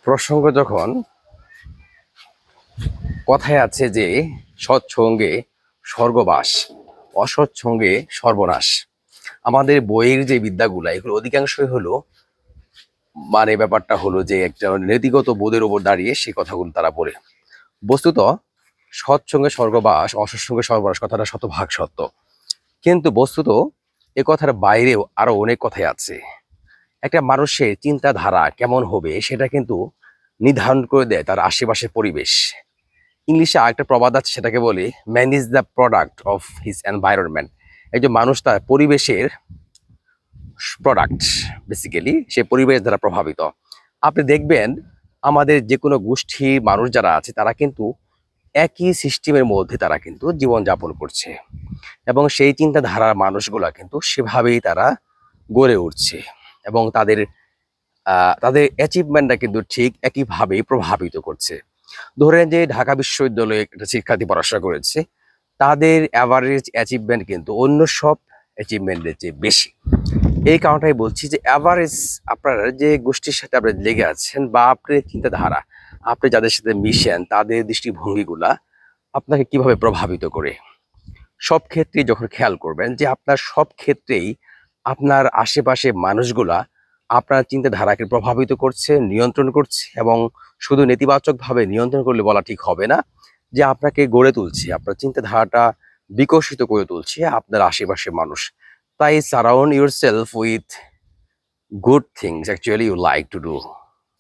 প্রসঙ্গ যখন কথায় আছে যে সৎসঙ্গে স্বর্গবাস, অসৎসঙ্গে সর্বনাশ। আমাদের বইয়ের যে বিদ্যাগুলা এগুলো অধিকাংশই হলো ব্যাপারটা হলো যে একটা নীতিগত বোধের উপর দাঁড়িয়ে সেই কথাগুলো তারা বলে। বস্তুত সৎসঙ্গে স্বর্গবাস, অসৎসঙ্গে সর্বনাশ কথাটা শতভাগ সত্য। কিন্তু বস্তুত এ কথার বাইরেও আরো অনেক কথাই আছে। একটা মানুষের চিন্তাধারা কেমন হবে সেটা কিন্তু নির্ধারণ করে দেয় তার আশেপাশের পরিবেশ। ইংলিশে আরেকটা প্রবাদ আছে, সেটাকে বলে man is the product of his environment. এই যে মানুষ তার পরিবেশের প্রোডাক্ট, বেসিক্যালি সে পরিবেশ দ্বারা প্রভাবিত। আপনি দেখবেন আমাদের যে কোনো গোষ্ঠী মানুষ যারা আছে তারা কিন্তু একই সিস্টেমের মধ্যে তারা কিন্তু জীবনযাপন করছে, এবং সেই চিন্তাধারার মানুষগুলা কিন্তু সেভাবেই তারা গড়ে উঠছে, এবং তাদের অ্যাচিভমেন্টটা কিন্তু ঠিক একইভাবেই প্রভাবিত করছে। ধরেন যে ঢাকা বিশ্ববিদ্যালয়ে একটা শিক্ষার্থী পড়াশোনা করেছে, তাদের অ্যাভারেজ অ্যাচিভমেন্ট কিন্তু অন্য সব অ্যাচিভমেন্টের চেয়ে বেশি। এই কারণটাই বলছি যে অ্যাভারেজ আপনার যে গোষ্ঠীর সাথে আপনি লেগে আছেন, বা আপনার চিন্তাধারা, আপনি যাদের সাথে মিশেন তাদের দৃষ্টিভঙ্গিগুলা আপনাকে কিভাবে প্রভাবিত করে। সব ক্ষেত্রেই যখন খেয়াল করবেন যে আপনার সব ক্ষেত্রেই আপনার আশেপাশে মানুষগুলা আপনার চিন্তাধারাকে প্রভাবিত করছে, নিয়ন্ত্রণ করছে, এবং শুধু নেতিবাচকভাবে নিয়ন্ত্রণ করলে বলা ঠিক হবে না, যে আপনাকে গড়ে তুলছে, আপনার চিন্তাধারাটা বিকশিত করে তুলছে আপনার আশেপাশের মানুষ। তাই surround yourself with good things actually you like to do.